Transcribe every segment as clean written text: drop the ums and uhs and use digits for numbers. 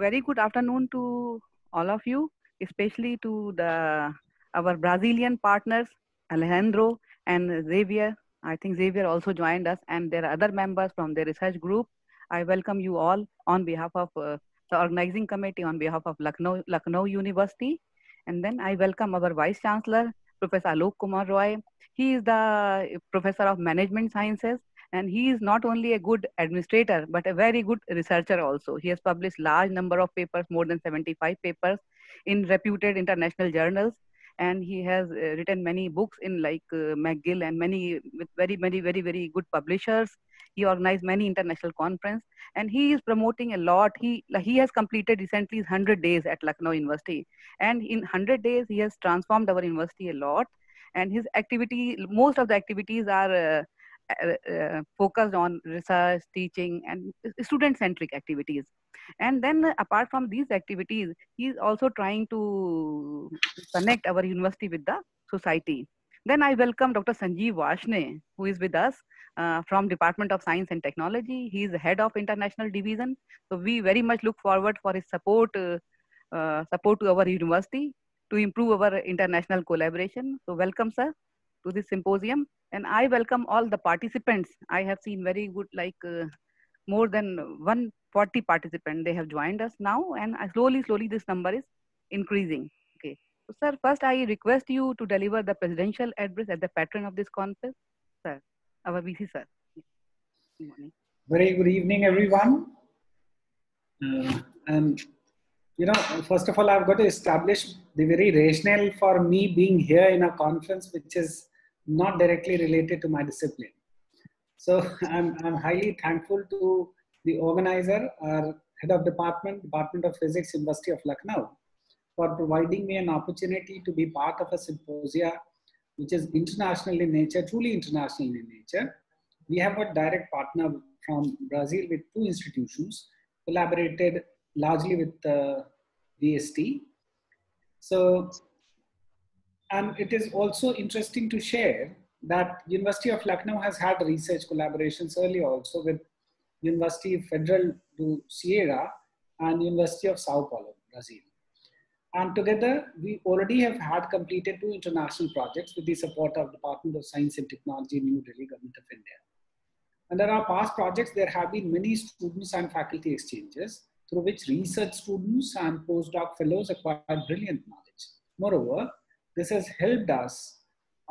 very good afternoon to all of you, especially to our Brazilian partners, Alejandro and Xavier. I think Xavier also joined us, and there are other members from the research group. I welcome you all on behalf of the organizing committee, on behalf of Lucknow University. And then I welcome our Vice Chancellor, Professor Alok Kumar Roy. He is the Professor of Management Sciences, and he is not only a good administrator but a very good researcher also. He has published large number of papers, more than 75 papers in reputed international journals, and he has written many books in McGill and many with very good publishers. He organized many international conferences, and he is promoting a lot. He has completed recently 100 days at Lucknow University, and in 100 days he has transformed our university a lot. And his activity, most of the activities are focused on research, teaching, and student-centric activities. And then apart from these activities, he is also trying to connect our university with the society. Then I welcome Dr. Sanjeev Vashne, who is with us from Department of Science and Technology. He is the head of International Division. So we very much look forward for his support to our university to improve our international collaboration. So welcome, sir, to this symposium. And I welcome all the participants. I have seen very good, more than 140 participants. They have joined us now, and slowly this number is increasing. Okay. So, sir, first I request you to deliver the presidential address as the patron of this conference. Sir, our VC, sir. Good morning. Very good evening, everyone. And first of all, I've got to establish the very rationale for me being here in a conference which is not directly related to my discipline. So I'm highly thankful to the organizer, our head of Department of Physics, University of Lucknow, for providing me an opportunity to be part of a symposia which is international in nature, truly international in nature. We have a direct partner from Brazil with 2 institutions, collaborated largely with VST. So, and it is also interesting to share that University of Lucknow has had research collaborations earlier also with University Federal do Ceará and University of Sao Paulo, Brazil. And together, we already have had completed 2 international projects with the support of Department of Science and Technology, New Delhi, Government of India. Under our past projects, there have been many students and faculty exchanges through which research students and postdoc fellows acquired brilliant knowledge. Moreover, this has helped us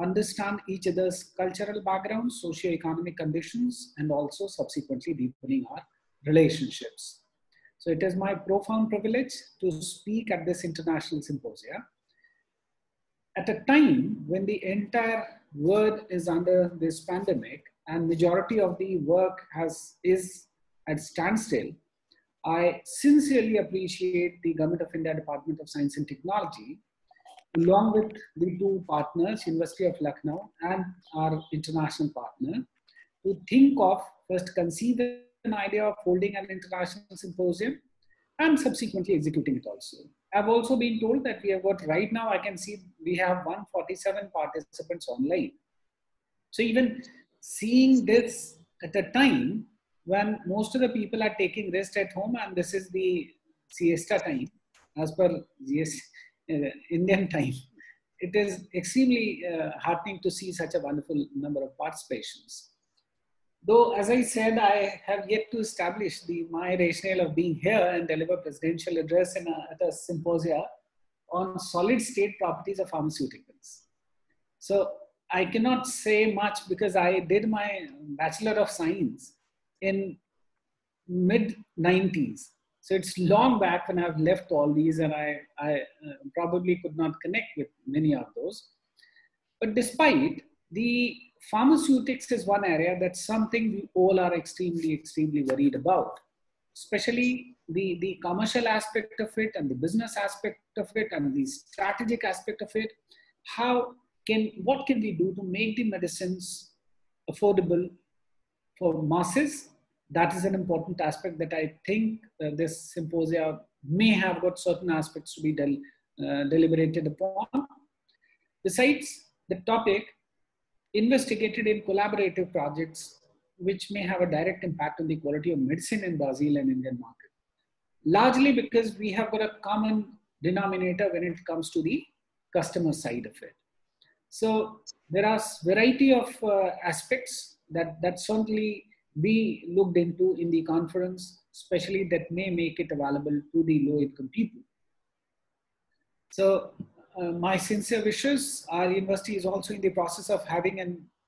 understand each other's cultural backgrounds, socio-economic conditions, and also subsequently deepening our relationships. So it is my profound privilege to speak at this international symposia at a time when the entire world is under this pandemic and majority of the work is at standstill. I sincerely appreciate the Government of India Department of Science and Technology, along with the 2 partners, University of Lucknow and our international partner, to think of, first conceive an idea of holding an international symposium and subsequently executing it also. I've also been told that we have got, right now I can see we have 147 participants online. So even seeing this at a time when most of the people are taking rest at home, and this is the siesta time as per Indian time, it is extremely heartening to see such a wonderful number of participations. Though, as I said, I have yet to establish my rationale of being here and deliver presidential address at a symposia on solid state properties of pharmaceuticals. So I cannot say much because I did my Bachelor of Science in mid-90s. So it's long back when I've left all these, and I probably could not connect with many of those. But despite, the pharmaceutics is one area that's something we all are extremely worried about, especially the commercial aspect of it and the business aspect of it and the strategic aspect of it. What can we do to make the medicines affordable for masses? That is an important aspect that I think this symposia may have got certain aspects to be deliberated upon. Besides, the topic investigated in collaborative projects which may have a direct impact on the quality of medicine in Brazil and Indian market. largely because we have got a common denominator when it comes to the customer side of it. So there are variety of aspects that certainly be looked into in the conference, especially that may make it available to the low income people. So my sincere wishes. Our university is also in the process of having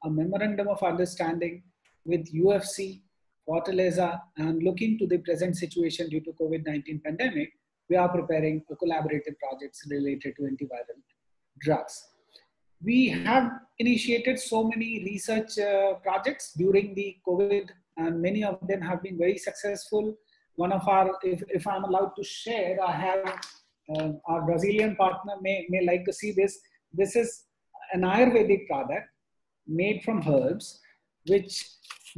a memorandum of understanding with UFC, Fortaleza, and looking to the present situation due to COVID-19 pandemic, we are preparing a collaborative projects related to antiviral drugs. We have initiated so many research projects during the COVID, and many of them have been very successful. One of our, if I'm allowed to share, I have our Brazilian partner may like to see this. This is an Ayurvedic product made from herbs, which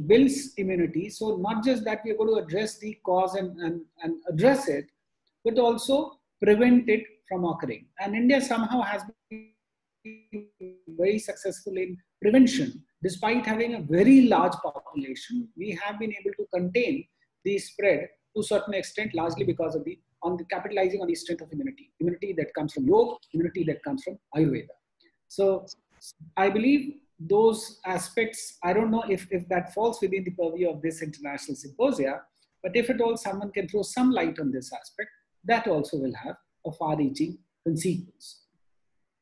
builds immunity. So not just that we're going to address the cause and address it, but also prevent it from occurring. And India somehow has been very successful in prevention. Despite having a very large population, we have been able to contain the spread to a certain extent, largely because of the capitalizing on the strength of immunity that comes from yoga, immunity that comes from Ayurveda. So I believe those aspects, I don't know if that falls within the purview of this international symposia, but if at all someone can throw some light on this aspect, that also will have a far-reaching consequence.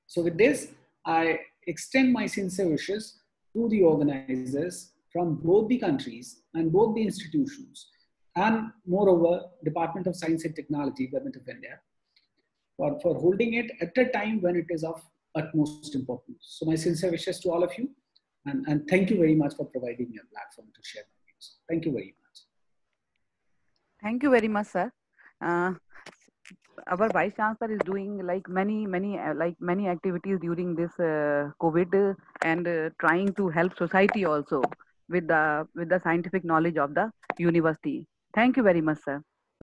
So with this, I extend my sincere wishes to the organizers from both the countries and both the institutions, and moreover, Department of Science and Technology, Government of India, for holding it at a time when it is of utmost importance. So my sincere wishes to all of you, and thank you very much for providing me a platform to share my views. Thank you very much. Thank you very much, sir. Our vice chancellor is doing like many activities during this COVID, and trying to help society also with the scientific knowledge of the university. Thank you very much, sir.